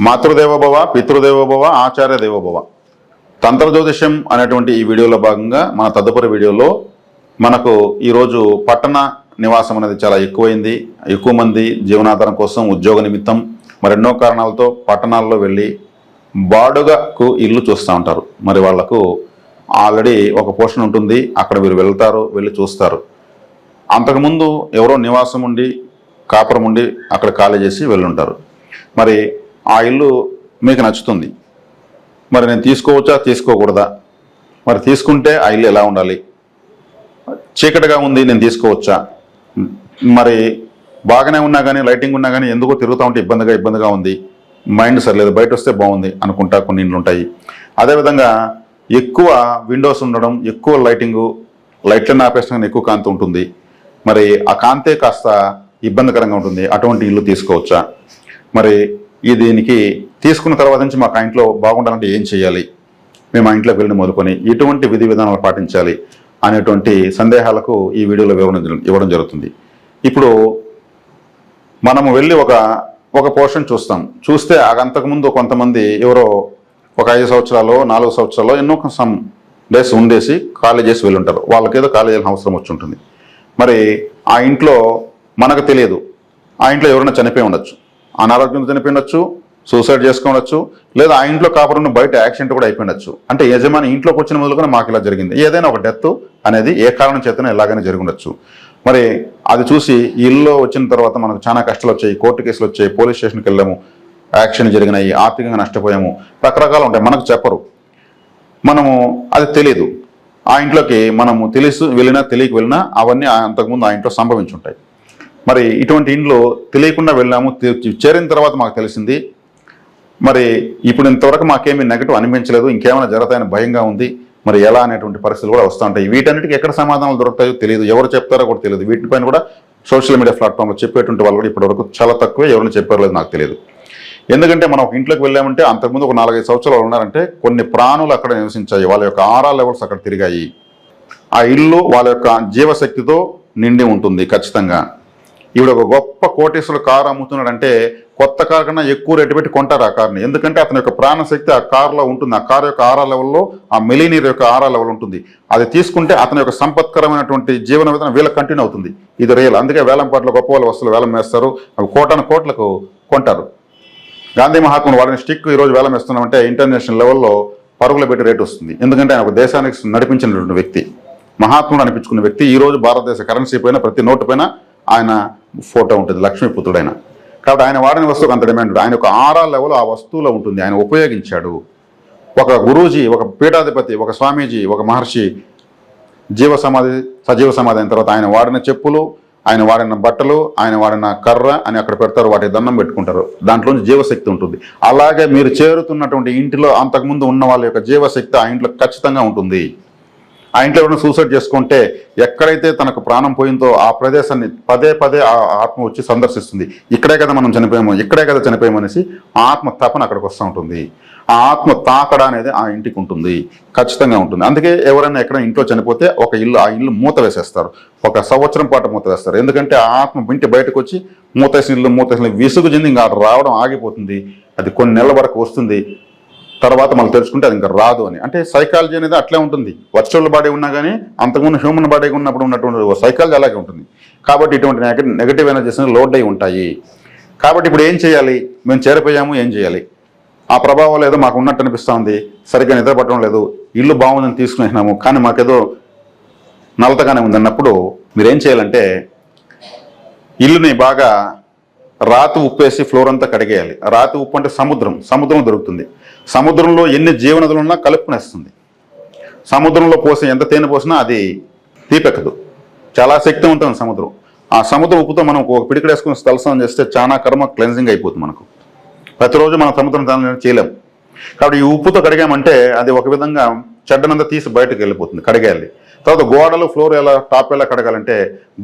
మాతృదేవోభవ, పితృదేవోభవ, ఆచార్య దేవోభవ. తంత్ర జ్యోతిష్యం అనేటువంటి ఈ వీడియోలో భాగంగా మన తదుపరి వీడియోలో మనకు ఈరోజు పట్టణ నివాసం అనేది చాలా ఎక్కువైంది. ఎక్కువ మంది జీవనాధారం కోసం, ఉద్యోగ నిమిత్తం, మరెన్నో కారణాలతో పట్టణాల్లో వెళ్ళి బాడుగకు ఇల్లు చూస్తూ ఉంటారు. మరి వాళ్లకు ఆల్రెడీ ఒక పోర్షన్ ఉంటుంది, అక్కడ వీరు వెళ్తారు, వెళ్ళి చూస్తారు. అంతకుముందు ఎవరో నివాసం ఉండి, కాపురం ఉండి అక్కడ ఖాళీ చేసి వెళ్ళుంటారు. మరి ఆ ఇల్లు మీకు నచ్చుతుంది. మరి నేను తీసుకోవచ్చా, తీసుకోకూడదా? మరి తీసుకుంటే ఆ ఇల్లు ఎలా ఉండాలి? చీకటిగా ఉంది, నేను తీసుకోవచ్చా? మరి బాగానే ఉన్నా కానీ, లైటింగ్ ఉన్నా కానీ ఎందుకో తిరుగుతూ ఉంటే ఇబ్బందిగా ఉంది, మైండ్ సరిలేదు, బయట వస్తే బాగుంది అనుకుంటా కొన్ని ఇండ్లు ఉంటాయి. అదేవిధంగా ఎక్కువ విండోస్ ఉండడం, ఎక్కువ లైట్లను ఆపేసిన ఎక్కువ కాంతి ఉంటుంది. మరి ఆ కాంతే కాస్త ఇబ్బందికరంగా ఉంటుంది. అటువంటి ఇల్లు తీసుకోవచ్చా? మరి దీనికి తీసుకున్న తర్వాత నుంచి మాకు ఆ ఇంట్లో బాగుండాలంటే ఏం చేయాలి, మేము ఆ ఇంట్లోకి వెళ్ళి మొదలుకొని ఎటువంటి విధి విధానాలు పాటించాలి అనేటువంటి సందేహాలకు ఈ వీడియోలో వివరణ ఇవ్వడం జరుగుతుంది. ఇప్పుడు మనము వెళ్ళి ఒక పోర్షన్ చూస్తే అంతకుముందు కొంతమంది ఎవరో ఒక 5 సంవత్సరాలు 4 సంవత్సరాలు ఎన్నో సమ్ డేస్ ఉండేసి ఖాళీ చేసి వెళ్ళుంటారు. వాళ్ళకేదో ఖాళీ చేయాల్సిన అవసరం వచ్చి ఉంటుంది. మరి ఆ ఇంట్లో మనకు తెలియదు, ఆ ఇంట్లో ఎవరైనా చనిపోయి ఉండొచ్చు, అనారోగ్యంతో చనిపోయి ఉండొచ్చు, సూసైడ్ చేసుకోవచ్చు, లేదా ఆ ఇంట్లో కాపురం బయట యాక్సిడెంట్ కూడా అయిపోయిండొచ్చు. అంటే యజమాని ఇంట్లోకి వచ్చిన మొదలుకొని మాకు ఇలా జరిగింది, ఏదైనా ఒక డెత్ అనేది ఏ కారణం చేతనే ఎలాగైనా జరిగి ఉండొచ్చు. మరి అది చూసి ఇల్లు వచ్చిన తర్వాత మనకు చాలా కష్టాలు వచ్చాయి, కోర్టు కేసులు వచ్చాయి, పోలీస్ స్టేషన్కి వెళ్ళాము, యాక్సిడెంట్ జరిగినాయి, ఆర్థికంగా నష్టపోయాము, రకరకాలు ఉంటాయి. మనకు చెప్పరు, మనము అది తెలియదు. ఆ ఇంట్లోకి మనము తెలిసి వెళ్ళినా తెలియక వెళ్ళినా అవన్నీ అంతకుముందు ఆ ఇంట్లో సంభవించుంటాయి. మరి ఇటువంటి ఇంట్లో తెలియకుండా వెళ్ళాము, చేరిన తర్వాత మాకు తెలిసింది. మరి ఇప్పుడు ఇంతవరకు మాకేమీ నెగటివ్ అనిపించలేదు, ఇంకేమైనా జరుగుతాయని భయంగా ఉంది, మరి ఎలా అనేటువంటి పరిస్థితులు కూడా వస్తూ ఉంటాయి. వీటన్నిటికీ ఎక్కడ సమాధానాలు దొరుకుతాయో తెలియదు, ఎవరు చెప్తారో కూడా తెలియదు. వీటిపైన కూడా సోషల్ మీడియా ప్లాట్ఫామ్లో చెప్పేటువంటి వాళ్ళు కూడా ఇప్పటివరకు చాలా తక్కువే, ఎవరిని చెప్పారో లేదు నాకు తెలియదు. ఎందుకంటే మనం ఒక ఇంట్లోకి వెళ్ళామంటే అంతకుముందు ఒక 4-5 సంవత్సరాలు ఉన్నారంటే కొన్ని ప్రాణులు అక్కడ నివసించాయి, వాళ్ళ యొక్క ఆరా లెవెల్స్ అక్కడ తిరిగాయి. ఆ ఇల్లు వాళ్ళ యొక్క జీవశక్తితో నిండి ఉంటుంది ఖచ్చితంగా. ఈవిడ ఒక గొప్ప కోటీశ్వరుడు కారు అమ్ముతున్నాడంటే కొత్త కారు కన్నా ఎక్కువ రేటు పెట్టి కొంటారు ఆ కార్ని. ఎందుకంటే అతని యొక్క ప్రాణశక్తి ఆ కారులో ఉంటుంది. ఆ కారు యొక్క ఆరా లెవెల్లో ఆ మిలీనీర్ యొక్క ఆరా లెవెల్ ఉంటుంది. అది తీసుకుంటే అతని యొక్క సంపత్కరమైనటువంటి జీవన విధానం వీళ్ళకి కంటిన్యూ అవుతుంది. ఇది రియల్. అందుకే వేలంపాట్లో గొప్ప వాళ్ళ వస్తువులు వేలం వేస్తారు, అవి కోట్లకు కొంటారు. గాంధీ మహాత్ముడు వాడిన స్టిక్ ఈరోజు వేలం వేస్తున్నామంటే ఇంటర్నేషనల్ లెవెల్లో పరుగులు పెట్టి రేటు వస్తుంది. ఎందుకంటే ఆయన ఒక దేశానికి నడిపించినటువంటి వ్యక్తి, మహాత్ముడు అనిపించుకున్న వ్యక్తి. ఈరోజు భారతదేశ కరెన్సీ పైన ప్రతి నోటు పైన ఆయన ఫోటో ఉంటుంది, లక్ష్మీపుత్రుడైన. కాబట్టి ఆయన వాడిన వస్తువుకు అంత డిమాండ్. ఆయన ఒక ఆరా లెవెల్ ఆ వస్తువులో ఉంటుంది, ఆయన ఉపయోగించాడు. ఒక గురూజీ, ఒక పీఠాధిపతి, ఒక స్వామీజీ, ఒక మహర్షి సజీవ సమాధి అయిన తర్వాత ఆయన వాడిన చెప్పులు, ఆయన వాడిన బట్టలు, ఆయన వాడిన కర్ర అని అక్కడ పెడతారు, వాటి దండం పెట్టుకుంటారు. దాంట్లోంచి జీవశక్తి ఉంటుంది. అలాగే మీరు చేరుతున్నటువంటి ఇంటిలో అంతకుముందు ఉన్న వాళ్ళ యొక్క జీవశక్తి ఆ ఇంట్లో ఖచ్చితంగా ఉంటుంది. ఆ ఇంట్లో ఎవరైనా సూసైడ్ చేసుకుంటే ఎక్కడైతే తనకు ప్రాణం పోయిందో ఆ ప్రదేశాన్ని పదే ఆ ఆత్మ వచ్చి సందర్శిస్తుంది. ఇక్కడే కదా మనం చనిపోయాము అనేసి ఆ ఆత్మ తపన అక్కడికి వస్తూ ఉంటుంది. ఆ ఆత్మ తాకడ అనేది ఆ ఇంటికి ఉంటుంది, ఖచ్చితంగా ఉంటుంది. అందుకే ఎవరైనా ఎక్కడ ఇంట్లో చనిపోతే ఆ ఇల్లు మూత వేసేస్తారు, 1 సంవత్సరం పాటు మూత వేస్తారు. ఎందుకంటే ఆ ఆత్మ ఇంటి బయటకు వచ్చి మూతేసిన విసుగు చెంది ఇంకా రావడం ఆగిపోతుంది. అది కొన్ని నెలల వరకు వస్తుంది, తర్వాత మనం తెలుసుకుంటే అది ఇంకా రాదు అని. అంటే సైకాలజీ అనేది అట్లే ఉంటుంది. వర్చువల్ బాడీ ఉన్నా కానీ అంతకుముందు హ్యూమన్ బాడీ ఉన్నప్పుడు ఉన్నటువంటి సైకాలజీ అలాగే ఉంటుంది. కాబట్టి ఇటువంటి నెగటివ్ ఎనర్జీస్ లోడ్ అయి ఉంటాయి. కాబట్టి ఇప్పుడు ఏం చేయాలి? మేము చేరిపోయాము, ఏం చేయాలి? ఆ ప్రభావం ఏదో మాకు ఉన్నట్టు అనిపిస్తూ ఉంది, సరిగ్గా నిద్ర పట్టడం లేదు, ఇల్లు బాగుందని తీసుకునేసినాము కానీ మాకేదో నలతగానే ఉంది అన్నప్పుడు మీరేం చేయాలంటే ఇల్లుని బాగా రాతి ఉప్పేసి ఫ్లోర్ అంతా కడిగేయాలి. రాతి ఉప్పు అంటే సముద్రం దొరుకుతుంది. సముద్రంలో ఎన్ని జీవనదులు ఉన్నా కలుపుకునేస్తుంది. సముద్రంలో ఎంత తేనె పోసినా అది తీపెక్కదు, చాలా శక్తివంతమైన సముద్రం. ఆ సముద్రం ఉప్పుతో మనం ఒక పిడికడేసుకుని తలస్నానం చేస్తే చాలా కర్మ క్లెన్జింగ్ అయిపోతుంది. మనకు ప్రతిరోజు మనం సముద్రం స్నానం చేయలేము. కాబట్టి ఈ ఉప్పుతో కడిగామంటే అది ఒక విధంగా చెడ్డనంతా తీసి బయటకు వెళ్ళిపోతుంది, కడిగేయాలి. తర్వాత గోడలు, ఫ్లోర్ టాప్ ఎలా కడగాలంటే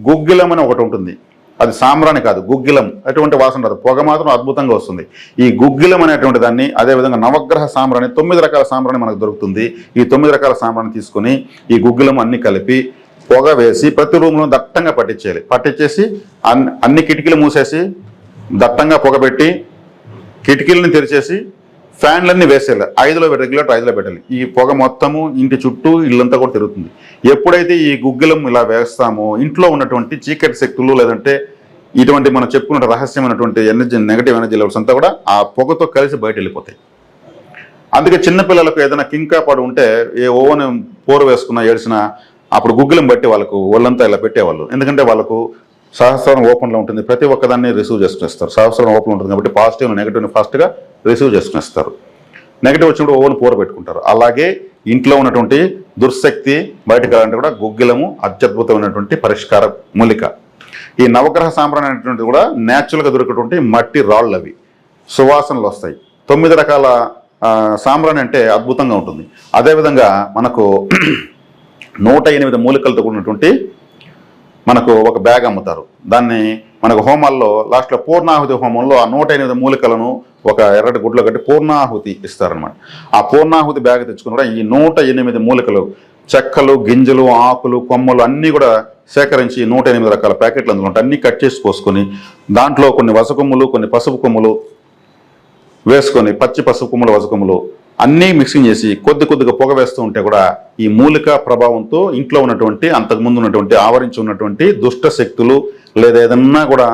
గుగ్గిలం అని ఒకటి ఉంటుంది. అది సాంబ్రాణి కాదు, గుగ్గిలం. అటువంటి వాసన రాదు, పొగ మాత్రం అద్భుతంగా వస్తుంది. ఈ గుగ్గిలం అనేటువంటి దాన్ని, అదేవిధంగా నవగ్రహ సాంబ్రాణి, 9 రకాల సాంబ్రాణి మనకు దొరుకుతుంది. ఈ 9 రకాల సాంబ్రాణి తీసుకొని ఈ గుగ్గిలం అన్ని కలిపి పొగ వేసి ప్రతి రూమ్లో దట్టంగా పట్టించేయాలి. పట్టించేసి అన్ని కిటికీలు మూసేసి దట్టంగా పొగబెట్టి కిటికీలని తెరిచేసి ఫ్యాన్లన్నీ వేసేయాలి. 5లో రెగ్యులేటర్ 5లో పెట్టాలి. ఈ పొగ మొత్తము ఇంటి చుట్టూ ఇల్లంతా కూడా తిరుగుతుంది. ఎప్పుడైతే ఈ గుగ్గిలం ఇలా వేస్తామో ఇంట్లో ఉన్నటువంటి చీకటి శక్తులు లేదంటే ఇటువంటి మనం చెప్పుకున్న రహస్యమైనటువంటి ఎనర్జీ, నెగటివ్ ఎనర్జీ లెవెల్స్ అంతా కూడా ఆ పొగతో కలిసి బయట వెళ్ళిపోతాయి. అందుకే చిన్నపిల్లలకు ఏదైనా కింకా పడి ఉంటే ఏ ఓవెన్ పోరు వేసుకున్నా ఏడ్చినా అప్పుడు గుగ్గిలం బట్టి వాళ్ళకు ఒళ్ళంతా ఇలా పెట్టేవాళ్ళు. ఎందుకంటే వాళ్ళకు సహస్రం ఓపెన్లో ఉంటుంది, ప్రతి ఒక్కదాన్ని రిసీవ్ చేసుకునేస్తారు. సహస్రం ఓపెన్ ఉంటుంది కాబట్టి పాజిటివ్ నెగిటివ్ని ఫాస్ట్గా రిసీవ్ చేసుకునేస్తారు. నెగిటివ్ వచ్చినప్పుడు ఓవెన్ పోరు పెట్టుకుంటారు. అలాగే ఇంట్లో ఉన్నటువంటి దుర్శక్తి బయటకు వెళ్ళాలంటే కూడా గుగ్గిలము అత్యద్భుతమైనటువంటి పరిష్కార మూలిక. ఈ నవగ్రహ సాంబ్రాణి అనేటువంటిది కూడా న్యాచురల్గా దొరికేటువంటి మట్టి రాళ్ళు, అవి సువాసనలు వస్తాయి. 9 రకాల సాంబ్రాణి అంటే అద్భుతంగా ఉంటుంది. అదేవిధంగా మనకు 108 మూలికలతో కూడినటువంటి మనకు ఒక బ్యాగ్ అమ్ముతారు. దాన్ని మనకు హోమాల్లో లాస్ట్లో పూర్ణాహుతి హోమంలో ఆ 108 మూలికలను ఒక ఎర్రటి గుడ్లో కట్టి పూర్ణాహుతి ఇస్తారనమాట. ఆ పూర్ణాహుతి బ్యాగ్ తెచ్చుకుని కూడా ఈ 108 మూలికలు, చెక్కలు, గింజలు, ఆకులు, కొమ్మలు అన్నీ కూడా సేకరించి 108 రకాల ప్యాకెట్లు అందులో ఉంటాయి. అన్నీ కట్ చేసి పోసుకొని దాంట్లో కొన్ని వసకొమ్ములు, కొన్ని పసుపు కొమ్ములు వేసుకొని, పచ్చి పసుపు కొమ్ములు, వసకొమ్ములు అన్నీ మిక్సింగ్ చేసి కొద్దిగా పొగ వేస్తూ ఉంటే కూడా ఈ మూలిక ప్రభావంతో ఇంట్లో ఉన్నటువంటి అంతకుముందు ఉన్నటువంటి ఆవరించి ఉన్నటువంటి దుష్ట శక్తులు లేదా ఏదన్నా కూడా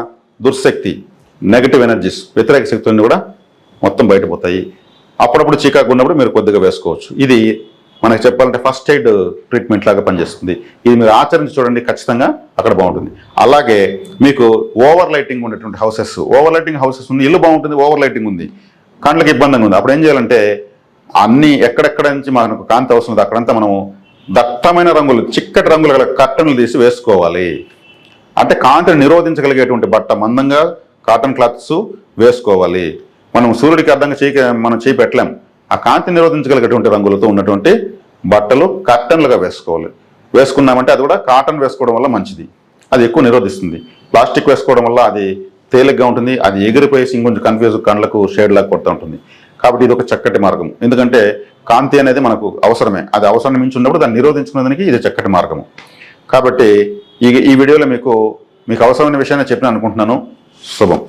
దుర్శక్తి, నెగటివ్ ఎనర్జీస్, వ్యతిరేక శక్తులన్నీ కూడా మొత్తం బయటపోతాయి. అప్పుడప్పుడు చికాకు ఉన్నప్పుడు మీరు కొద్దిగా వేసుకోవచ్చు. ఇది మనకి చెప్పాలంటే ఫస్ట్ ఎయిడ్ ట్రీట్మెంట్ లాగా పనిచేస్తుంది. ఇది మీరు ఆచరించి చూడండి, ఖచ్చితంగా అక్కడ బాగుంటుంది. అలాగే మీకు ఓవర్ లైటింగ్ ఉన్నటువంటి హౌసెస్, ఓవర్ లైటింగ్ హౌసెస్ ఉంది, ఇల్లు బాగుంటుంది, ఓవర్ లైటింగ్ ఉంది, కండ్లకి ఇబ్బందిగా ఉంది. అప్పుడు ఏం చేయాలంటే అన్ని ఎక్కడెక్కడ నుంచి మనకు కాంతి అవసరం ఉంది అక్కడంతా మనము దట్టమైన రంగులు, చిక్కటి రంగులు గల కర్టన్లు తీసి వేసుకోవాలి. అంటే కాంతిని నిరోధించగలిగేటువంటి బట్ట, మందంగా కాటన్ క్లాత్స్ వేసుకోవాలి. మనం సూర్యుడికి అర్థంగా మనం చేయి పెట్టలేం. ఆ కాంతి నిరోధించగలిగేటువంటి రంగులతో ఉన్నటువంటి బట్టలు కర్టన్లుగా వేసుకోవాలి. వేసుకున్నామంటే అది కూడా కాటన్ వేసుకోవడం వల్ల మంచిది, అది ఎక్కువ నిరోధిస్తుంది. ప్లాస్టిక్ వేసుకోవడం వల్ల అది తేలిగ్గా ఉంటుంది, అది ఎగిరిపోయేసి ఇంకొంచెం కన్ఫ్యూజ్, కళ్ళకు షేడ్ లాగా కొడుతూ ఉంటుంది. కాబట్టి ఇది ఒక చక్కటి మార్గం. ఎందుకంటే కాంతి అనేది మనకు అవసరమే, అది అవసరం మించి ఉన్నప్పుడు దాన్ని నిరోధించుకునేదానికి ఇది చక్కటి మార్గము. కాబట్టి ఈ వీడియోలో మీకు అవసరమైన విషయాన్ని చెప్పిన అనుకుంటున్నాను. శుభం.